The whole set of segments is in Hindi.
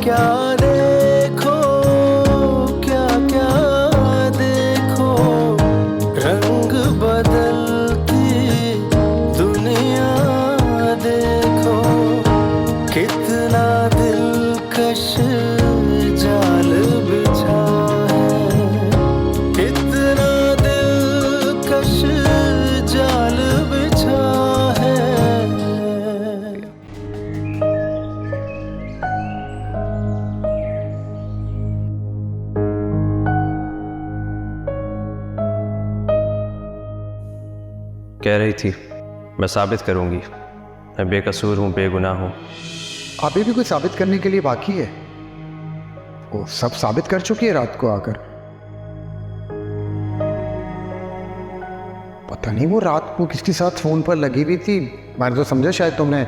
क्या देखो, क्या क्या देखो, रंग बदलती दुनिया देखो, कितना दिलकश जाल बिछा है, कितना दिलकश जाल बिछा है। कह रही थी मैं साबित करूंगी, मैं बेकसूर हूँ, बेगुनाह हूँ। अभी भी कुछ साबित करने के लिए बाकी है? वो सब साबित कर चुकी है रात को आकर। पता नहीं वो रात को किसके साथ फोन पर लगी हुई थी। मैंने तो समझा शायद तुमने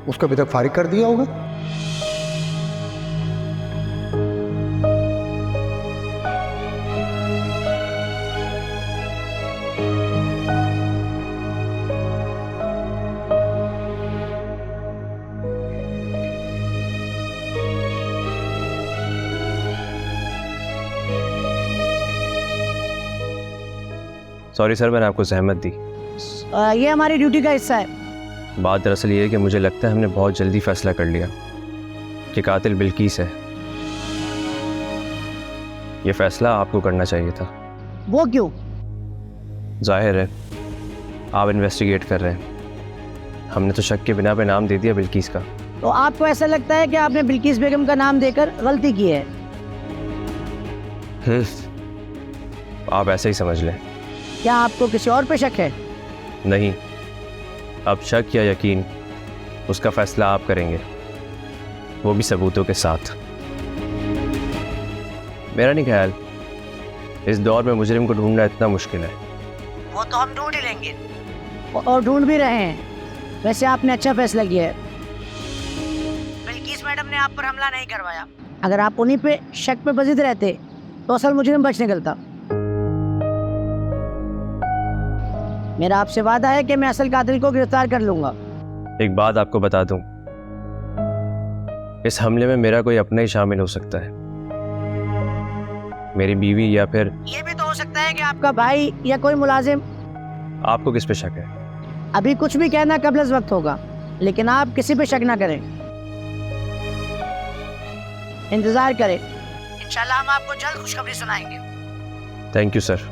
उसको अभी तक फारिग कर दिया होगा। सॉरी सर, मैंने आपको जहमत दी। ये हमारी ड्यूटी का हिस्सा है। बात दरअसल ये है कि मुझे लगता है हमने बहुत जल्दी फैसला कर लिया कि कातिल बिल्कीस है। ये फैसला आपको करना चाहिए था। वो क्यों? जाहिर है आप इन्वेस्टिगेट कर रहे हैं, हमने तो शक के बिना पे नाम दे दिया बिल्कीस का। तो आपको ऐसा लगता है कि आपने बिल्किस बेगम का नाम देकर गलती की है? आप ऐसे ही समझ लें। क्या आपको किसी और पे शक है? नहीं, अब शक या यकीन उसका फैसला आप करेंगे, वो भी सबूतों के साथ। मेरा नहीं ख्याल इस दौर में मुजरिम को ढूंढना इतना मुश्किल है। वो तो हम ढूंढ ही लेंगे और ढूंढ भी रहे हैं। वैसे आपने अच्छा फैसला किया है। बिल्किस मैडम ने आप पर हमला नहीं करवाया। अगर आप उन्हीं पे शक पे बजिद रहते तो असल मुजरिम बच निकलता। मेरा आपसे वादा है कि मैं असल कातिल को गिरफ्तार कर लूंगा। एक बात आपको बता दूं, इस हमले में मेरा कोई अपना ही शामिल हो सकता है, मेरी बीवी या फिर ये भी तो हो सकता है कि आपका भाई या कोई मुलाजिम। आपको किस पे शक है? अभी कुछ भी कहना कब्ल वक्त होगा, लेकिन आप किसी पे शक ना करें, इंतजार करें। इंशाल्लाह हम आपको जल्द खुशखबरी सुनाएंगे। Thank you sir.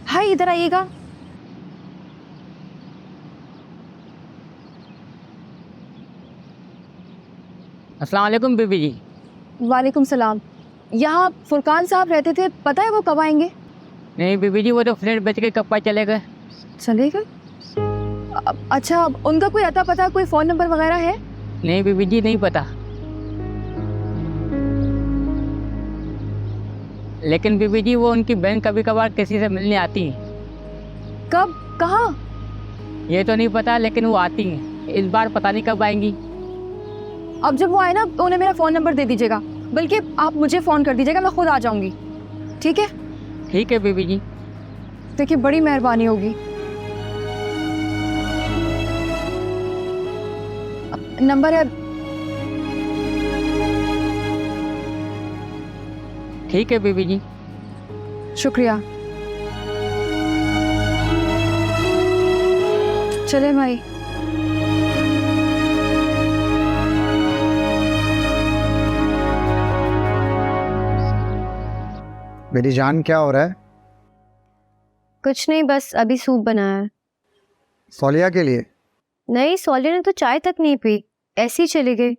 हाय, इधर आइएगा। अस्सलाम वालेकुम बीबी जी। वालेकुम सलाम। यहाँ फुरकान साहब रहते थे, पता है वो कब आएंगे? नहीं बीबी जी, वो तो फ्लैट बेच के कब चले गए। चले गए? अच्छा, उनका कोई अता पता, कोई फ़ोन नंबर वगैरह है? नहीं बीबी जी, नहीं पता। लेकिन बीबी जी वो उनकी बहन कभी कभार किसी से मिलने आती हैं। कब, कहाँ? ये तो नहीं पता, लेकिन वो आती हैं। इस बार पता नहीं कब आएंगी। अब जब वो आए ना तो उन्हें मेरा फ़ोन नंबर दे दीजिएगा, बल्कि आप मुझे फ़ोन कर दीजिएगा, मैं खुद आ जाऊँगी। ठीक है? ठीक है बीबी जी। देखिए, बड़ी मेहरबानी होगी। नंबर है? ठीक है बीबी जी। शुक्रिया। चले भाई। मेरी जान, क्या हो रहा है? कुछ नहीं, बस अभी सूप बनाया है। सौलिया के लिए? नहीं, सौलिया ने तो चाय तक नहीं पी, ऐसे ही चली गई।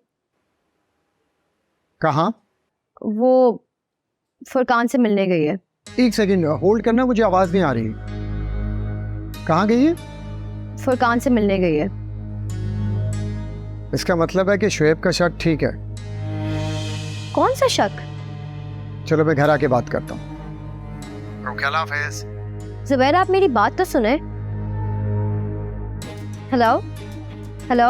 कहाँ? वो फुरकान से मिलने गई है। एक सेकंड होल्ड करना, मुझे आवाज नहीं आ रही। कहाँ गई है? फुरकान से मिलने गई है। इसका मतलब है कि शुएब का शक ठीक है। कौन सा शक? चलो मैं घर आके बात करता हूँ। ओके, अल्लाह हाफिज़। ज़ुबैर, आप मेरी बात तो सुने। Hello hello.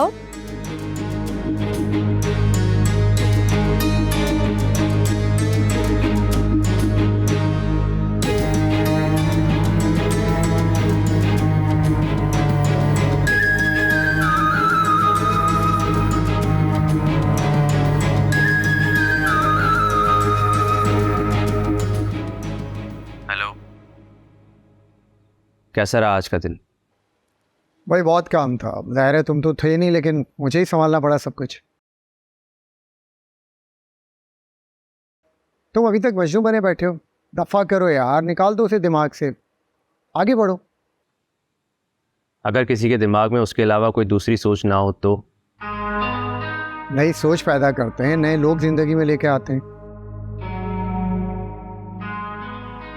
कैसा रहा आज का दिन? भाई बहुत काम था, ज़ाहिर है तुम तो थे नहीं, लेकिन मुझे ही संभालना पड़ा सब कुछ। तुम अभी तक मजनू बने बैठे हो, दफ़ा करो यार, निकाल दो उसे दिमाग से, आगे बढ़ो। अगर किसी के दिमाग में उसके अलावा कोई दूसरी सोच ना हो तो? नई सोच पैदा करते हैं, नए लोग ज़िंदगी में लेके आते हैं।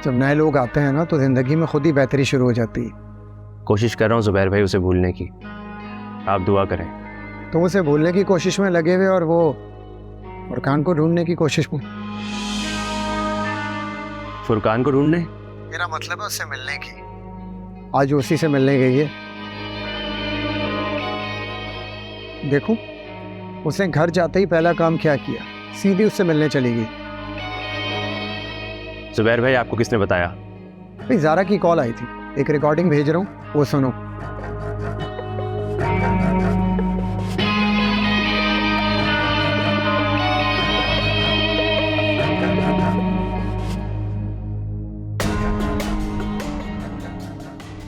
जब नए लोग आते हैं ना तो ज़िंदगी में खुद ही बेहतरी शुरू हो जाती है। कोशिश कर रहा हूँ ज़ुबैर भाई उसे भूलने की, आप दुआ करें। तुम उसे भूलने की कोशिश में लगे हुए और वो फुरकान को ढूंढने की कोशिश में। फुरकान को ढूंढने? मेरा मतलब है उससे मिलने की। आज उसी से मिलने गई है। देखो उसने घर जाते ही पहला काम क्या किया, सीधी उससे मिलने चली गई। ज़ुबैर भाई आपको किसने बताया? भाई ज़ारा की कॉल आई थी, एक रिकॉर्डिंग भेज रहा हूँ, वो सुनो।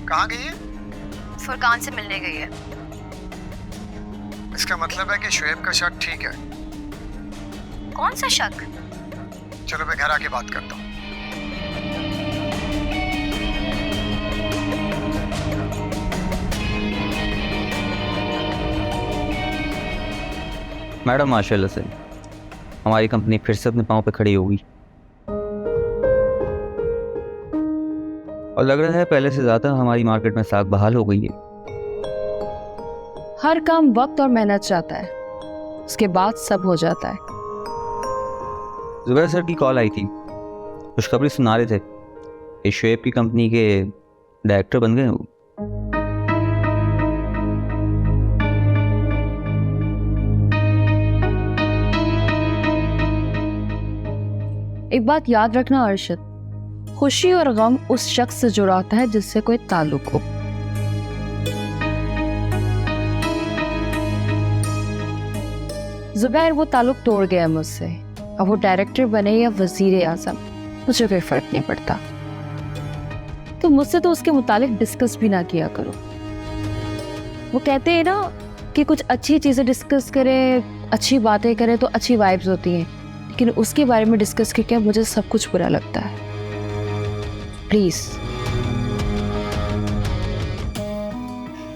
कहाँ गई है? फुरकान से मिलने गई है। इसका मतलब है कि शुएब का शक ठीक है। कौन सा शक? चलो मैं घर आके बात करता हूँ। मैडम माशाल्लाह से हमारी कंपनी फिर से अपने पाँव पे खड़ी होगी और लग रहा है पहले से ज़्यादा हमारी मार्केट में साख बहाल हो गई है। हर काम वक्त और मेहनत चाहता है, उसके बाद सब हो जाता है। जुबैर सर की कॉल आई थी, खुशखबरी सुना रहे थे कि शुएब की कंपनी के डायरेक्टर बन गए हैं वो। एक बात याद रखना अरशद, खुशी और गम उस शख्स से जुड़ा होता है जिससे कोई ताल्लुक हो। जुबैर वो ताल्लुक तोड़ गया मुझसे, अब वो डायरेक्टर बने या वजीर आजम, मुझे कोई फर्क नहीं पड़ता। तो मुझसे तो उसके मुतालिक डिस्कस भी ना किया करो। वो कहते हैं ना कि कुछ अच्छी चीज़ें डिस्कस करें, अच्छी बातें करें तो अच्छी वाइब्स होती हैं, लेकिन उसके बारे में डिस्कस करके मुझे सब कुछ बुरा लगता है। प्लीज।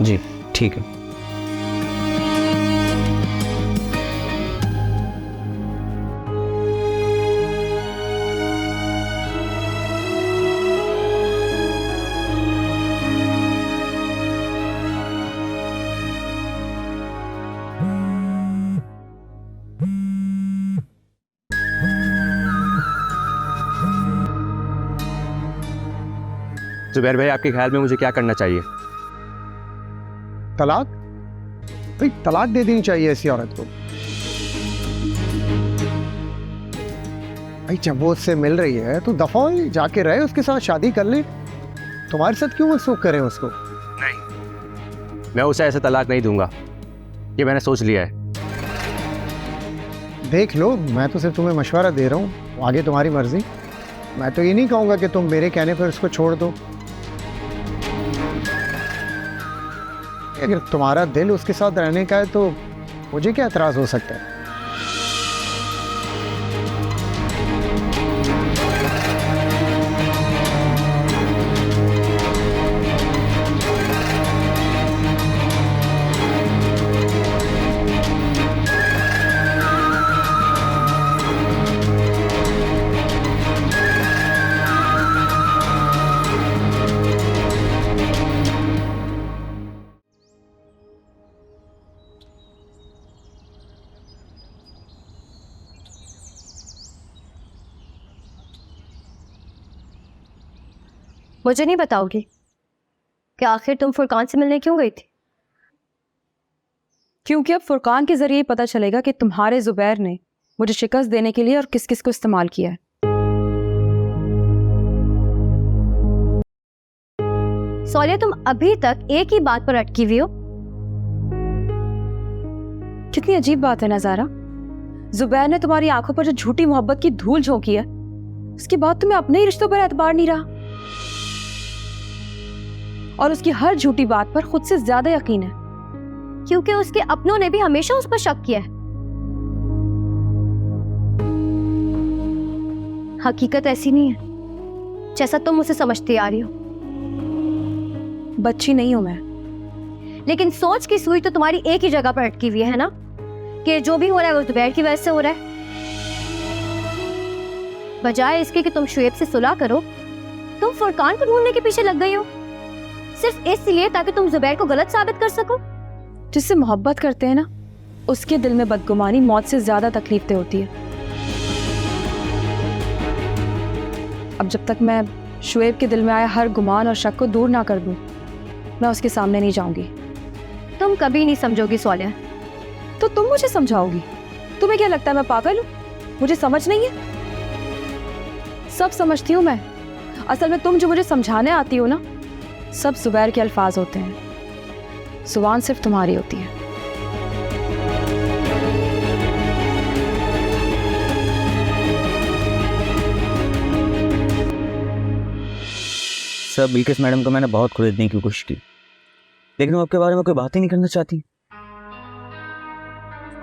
जी ठीक है। ज़ुबैर भाई आपके ख्याल में मुझे क्या करना चाहिए? तलाक? भाई तलाक दे देनी चाहिए ऐसी औरत को। भाई जब वो उससे मिल रही है तो दफा हो, जाके रहे उसके साथ, शादी कर ले। तुम्हारे साथ क्यों मनसूख करें उसको? नहीं, मैं उसे ऐसा तलाक नहीं दूंगा, ये मैंने सोच लिया है। देख लो, मैं तो सिर्फ तुम्हें मशवरा दे रहा हूँ, आगे तुम्हारी मर्जी। मैं तो ये नहीं कहूँगा कि तुम मेरे कहने पर उसको छोड़ दो। अगर तुम्हारा दिल उसके साथ रहने का है तो मुझे क्या एतराज़ हो सकता है? मुझे नहीं बताओगी कि आखिर तुम फुरकान से मिलने क्यों गई थी? क्योंकि अब फुरकान के जरिए पता चलेगा कि तुम्हारे जुबैर ने मुझे शिकस्त देने के लिए और किस किस को इस्तेमाल किया है। सौलिया, तुम अभी तक एक ही बात पर अटकी हुई हो। कितनी अजीब बात है ना ज़ारा, जुबैर ने तुम्हारी आंखों पर जो झूठी मोहब्बत की धूल झोंकी है, उसके बाद तुम्हें अपने ही रिश्तों पर एतबार नहीं रहा। और उसकी हर झूठी बात पर खुद से ज्यादा यकीन है। क्योंकि उसके अपनों ने भी हमेशा उस पर शक किया है। हकीकत ऐसी नहीं है जैसा तुम उसे समझती आ रही हो। बच्ची नहीं हूं मैं। लेकिन सोच की सुई तो तुम्हारी एक ही जगह पर अटकी हुई है ना, कि जो भी हो रहा है वो जुबैर की वजह से हो रहा है। बजाय इसके कि तुम शुएब से सुलह करो, तुम फुरकान को ढूंढने के पीछे लग गई हो, सिर्फ इसलिए ताकि तुम जुबैर को गलत साबित कर सको। जिससे मोहब्बत करते हैं ना, उसके दिल में बदगुमानी मौत से ज्यादा तकलीफ दे होती है। अब जब तक मैं शुएब के दिल में आया हर गुमान और शक को दूर ना कर दूं, मैं उसके सामने नहीं जाऊंगी। तुम कभी नहीं समझोगी सोलिया। तो तुम मुझे समझाओगी? तुम्हें क्या लगता है मैं पागल हूं? मुझे समझ नहीं है? सब समझती हूँ मैं। असल में तुम जो मुझे समझाने आती हो ना, सब जुबैर के अल्फाज होते हैं। जुबान सिर्फ तुम्हारी होती है। सर, बिल्किस मैडम को मैंने बहुत खुरीदने की कोशिश की, लेकिन वो आपके बारे में कोई बात ही नहीं करना चाहती।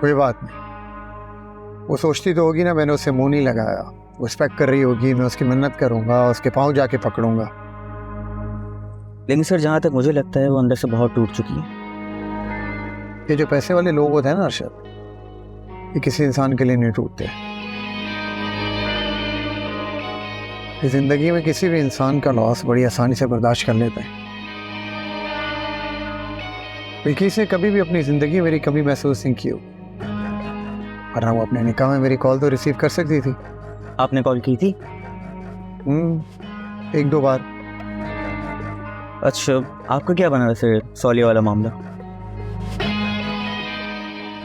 कोई बात नहीं, वो सोचती तो होगी ना मैंने उसे मुंह नहीं लगाया। वो एक्सपेक्ट कर रही होगी मैं उसकी मन्नत करूंगा, उसके पाँव जाके पकड़ूंगा। लेकिन सर, जहाँ तक मुझे लगता है वो अंदर से बहुत टूट चुकी है। ये जो पैसे वाले लोग होते हैं ना अरशद, ये किसी इंसान के लिए नहीं टूटते। ये जिंदगी में किसी भी इंसान का लॉस बड़ी आसानी से बर्दाश्त कर लेते हैं। बिल्किस ने कभी भी अपनी जिंदगी में मेरी कमी महसूस नहीं की हो, वरना वो अपने निकाह में मेरी कॉल तो रिसीव कर सकती थी। आपने कॉल की थी? एक दो बार। अच्छा, आपका क्या बना वैसे सौलिया वाला मामला?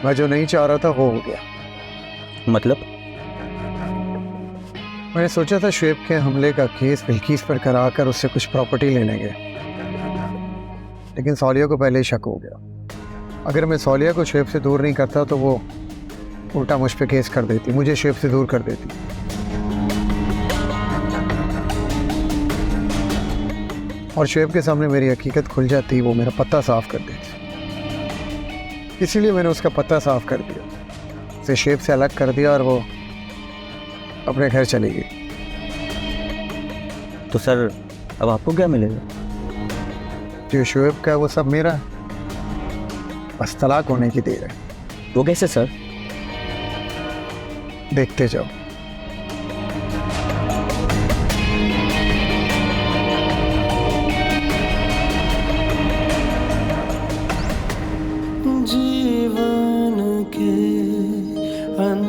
मैं जो नहीं चाह रहा था वो हो गया। मतलब? मैंने सोचा था शुएब के हमले का केस बिल्किस पर कराकर उससे कुछ प्रॉपर्टी ले लेंगे, लेकिन सौलिया को पहले ही शक हो गया। अगर मैं सौलिया को शुएब से दूर नहीं करता तो वो उल्टा मुझ पे केस कर देती, मुझे शुएब से दूर कर देती। और शुएब के सामने मेरी हकीकत खुल जाती, वो मेरा पत्ता साफ कर देती। इसीलिए मैंने उसका पत्ता साफ कर दिया, उसे शुएब से अलग कर दिया और वो अपने घर चली गई। तो सर, अब आपको क्या मिलेगा? जो शुएब का है वो सब मेरा है, बस तलाक होने की देर है। वो कैसे सर? देखते जाओ। जीवन के अंदाज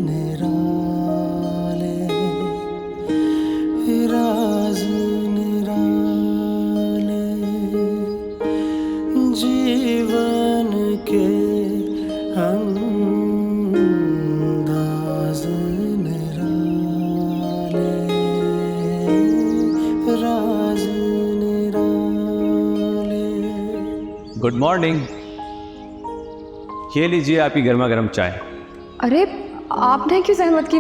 निराले, राज निराले, जीवन के अंदाज निराले, राज निराले। Good morning. ये लीजिए आपकी गर्मा गर्म चाय। अरे आपने क्यों जहमत की?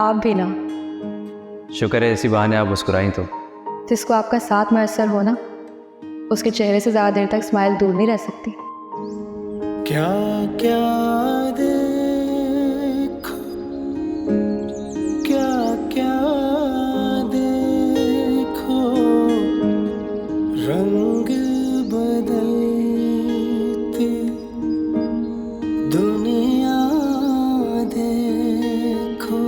आप भी ना। शुक्र है इसी बहाने आप मुस्कुराई तो। जिसको आपका साथ मैसर हो ना, उसके चेहरे से ज़्यादा देर तक स्माइल दूर नहीं रह सकती। क्या क्या देखो, क्या क्या देखो, रंग बदलती दुनिया देखो।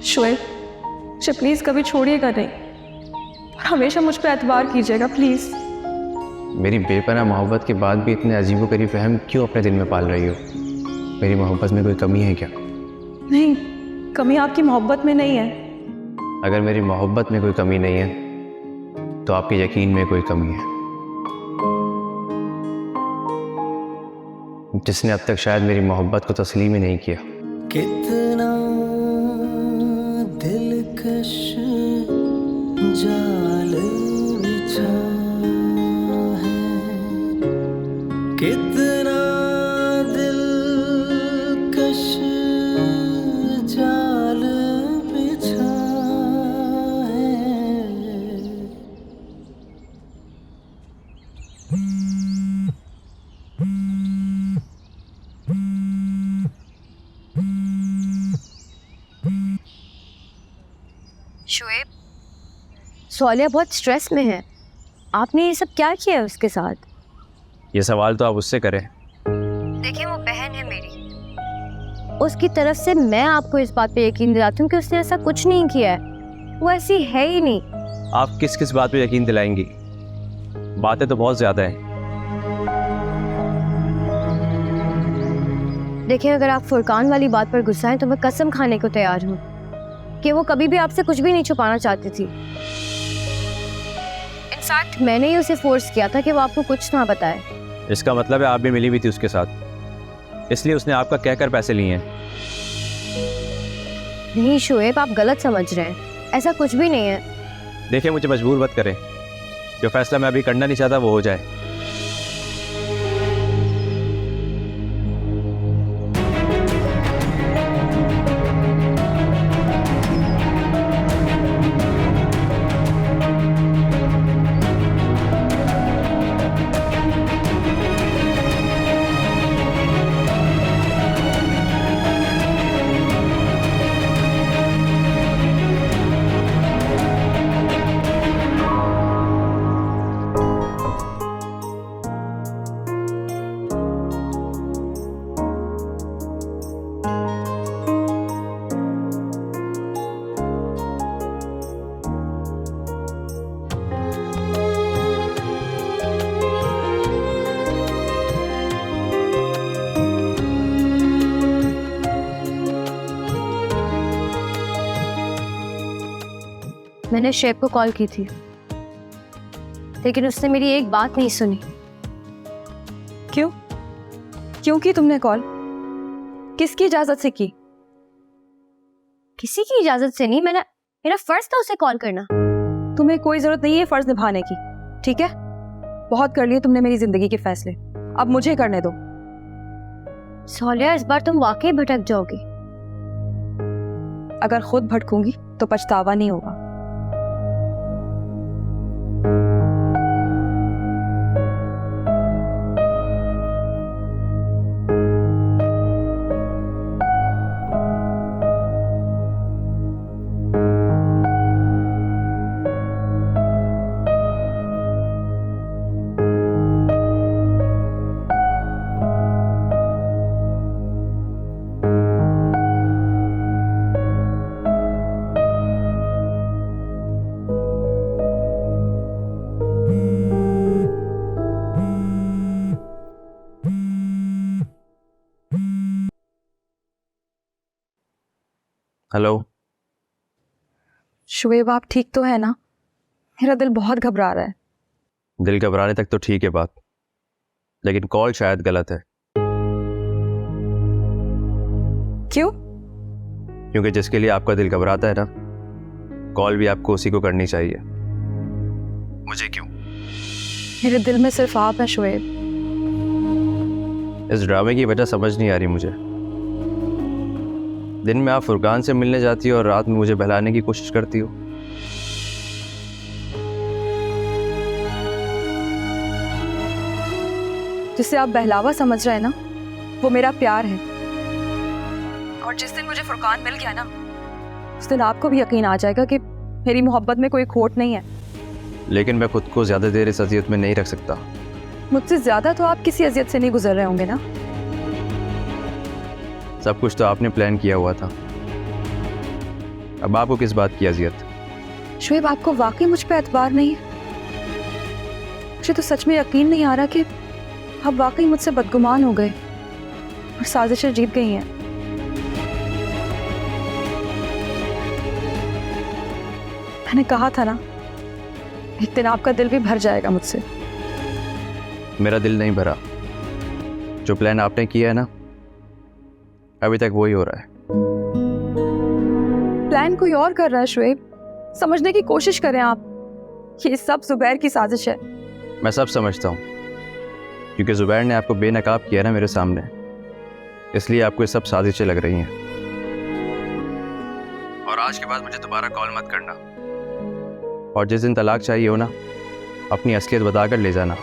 शुएब, मुझे प्लीज़ कभी छोड़िएगा नहीं और हमेशा मुझ पर एतबार कीजिएगा प्लीज़। मेरी बेपनाह मोहब्बत के बाद भी इतने अजीबोगरीब वहम क्यों अपने दिल में पाल रही हो? मेरी मोहब्बत में कोई कमी है क्या? नहीं, कमी आपकी मोहब्बत में नहीं है। अगर मेरी मोहब्बत में कोई कमी नहीं है तो आपके यकीन में कोई कमी है, जिसने अब तक शायद मेरी मोहब्बत को तस्लीम ही नहीं किया। कितना दिलकश जाल बिछा है, कितना दिलकश जाल शोएब, सोलिया बहुत स्ट्रेस में है। आपने ये सब क्या किया है उसके साथ? ये सवाल तो आप उससे करें। देखिए, वो बहन है मेरी। उसकी तरफ से मैं आपको इस बात पे यकीन दिलाती हूँ कि उसने ऐसा कुछ नहीं किया है। वो ऐसी है ही नहीं। आप किस किस बात पे यकीन दिलाएंगी? बातें तो बहुत ज़्यादा हैं। देखिए, अगर आप फुरकान वाली बात पर गुस्सा हैं तो मैं कसम खाने को तैयार हूँ कि वो कभी भी आपसे कुछ भी नहीं छुपाना चाहती थी। इनफैक्ट मैंने ही उसे फोर्स किया था कि वो आपको कुछ ना बताए। इसका मतलब है आप भी मिली हुई थी उसके साथ, इसलिए उसने आपका कहकर पैसे लिए हैं। नहीं शोएब, आप गलत समझ रहे हैं। ऐसा कुछ भी नहीं है। देखिए, मुझे मजबूर मत करें। जो फैसला मैं अभी करना नहीं चाहता वो हो जाए। मैंने शेब को कॉल की थी, लेकिन उसने मेरी एक बात नहीं सुनी। क्यों? क्यों की तुमने कॉल? किसकी इजाजत से की? किसी की इजाजत से नहीं। मेरा फर्ज था उसे कॉल करना। तुम्हें कोई जरूरत नहीं है फर्ज निभाने की, ठीक है? बहुत कर लिए तुमने मेरी जिंदगी के फैसले, अब मुझे करने दो। सोलिया, इस बार तुम वाकई भटक जाओगी। अगर खुद भटकूंगी तो पछतावा नहीं होगा। हेलो शुएब, आप ठीक तो है ना? मेरा दिल बहुत घबरा रहा है। दिल घबराने तक तो ठीक है बात, लेकिन कॉल शायद गलत है। क्यों? क्योंकि जिसके लिए आपका दिल घबराता है ना, कॉल भी आपको उसी को करनी चाहिए। मुझे क्यों? मेरे दिल में सिर्फ आप हैं शुएब। इस ड्रामे की वजह समझ नहीं आ रही मुझे। दिन में आप फुरकान से मिलने जाती हो और रात में मुझे बहलाने की कोशिश करती हो। जिसे आप बहलावा समझ रहे हैं ना, वो मेरा प्यार है। और जिस दिन मुझे फुरकान मिल गया ना, उस दिन आपको भी यकीन आ जाएगा कि मेरी मोहब्बत में कोई खोट नहीं है। लेकिन मैं खुद को ज्यादा देर इस अजियत में नहीं रख सकता। मुझसे ज्यादा तो आप किसी अजियत से नहीं गुजर रहे होंगे ना? सब कुछ तो आपने प्लान किया हुआ था, अब आपको किस बात की अजियत? शुएब, आपको वाकई मुझ पे एतबार नहीं है? मुझे तो सच में यकीन नहीं आ रहा कि आप वाकई मुझसे बदगुमान हो गए और साजिशें जीत गई हैं। मैंने कहा था ना, एक दिन आपका दिल भी भर जाएगा मुझसे। मेरा दिल नहीं भरा। जो प्लान आपने किया है ना, अभी तक वही हो रहा है। प्लान कोई और कर रहा है शुएब। समझने की कोशिश करें आप, ये सब जुबैर की साजिश है। मैं सब समझता हूँ, क्योंकि जुबैर ने आपको बेनकाब किया ना मेरे सामने, इसलिए आपको ये सब साजिशें लग रही हैं। और आज के बाद मुझे दोबारा कॉल मत करना, और जिस दिन तलाक चाहिए हो ना, अपनी असलियत बताकर ले जाना।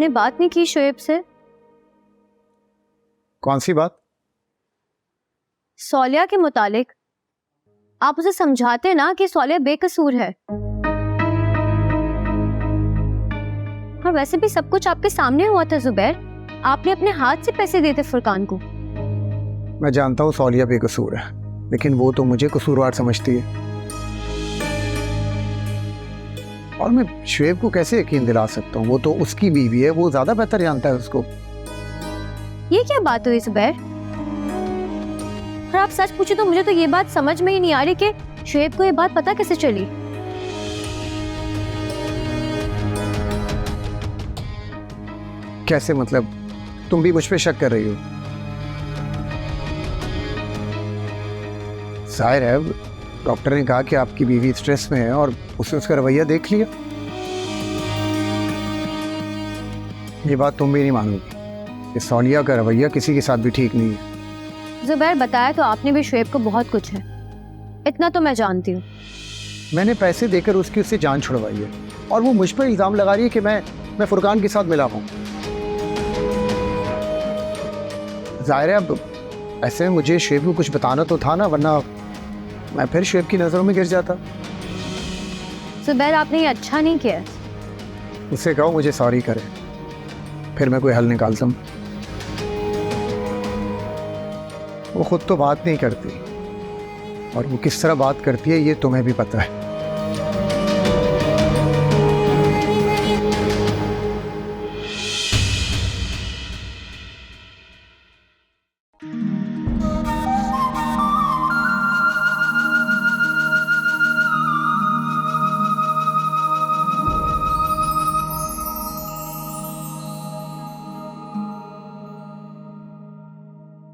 आपने बात नहीं की शोएब से? कौन सी बात? सौलिया के मुतालिक। आप उसे समझाते ना कि सौलिया बेकसूर है। और वैसे भी सब कुछ आपके सामने हुआ था जुबैर। आपने अपने हाथ से पैसे दिए थे फुरकान को। मैं जानता हूँ सौलिया बेकसूर है, लेकिन वो तो मुझे कसूरवार समझती है। और मैं शुएब को कैसे यकीन दिला सकता हूँ? वो तो उसकी बीवी है, वो ज्यादा बेहतर जानता है उसको। ये क्या बात हुई जुबैर? और आप सच पूछे तो मुझे तो ये बात समझ में ही नहीं आ रही कि शुएब को ये बात पता कैसे चली। कैसे मतलब? तुम भी मुझ पे शक कर रही हो? जाहिर है डॉक्टर ने कहा कि आपकी बीवी स्ट्रेस में है और उसने उसका रवैया देख लिया। ये बात तुम भी नहीं मानोगी कि सौलिया का रवैया किसी के साथ भी ठीक नहीं है। जुबैर बताया तो आपने भी शुएब को बहुत कुछ है, इतना तो मैं जानती हूँ। मैंने पैसे देकर उससे जान छुड़वाई है और वो मुझ पर इल्जाम लगा रही है कि मैं फुरकान के साथ मिला हूँ। जाहिर है अब ऐसे में मुझे शुएब को कुछ बताना तो था ना, वरना मैं फिर शुएब की नज़रों में गिर जाता। जुबैर आपने ये अच्छा नहीं किया। उससे कहो मुझे सॉरी करे, फिर मैं कोई हल निकालता हूँ। वो खुद तो बात नहीं करती और वो किस तरह बात करती है ये तुम्हें भी पता है।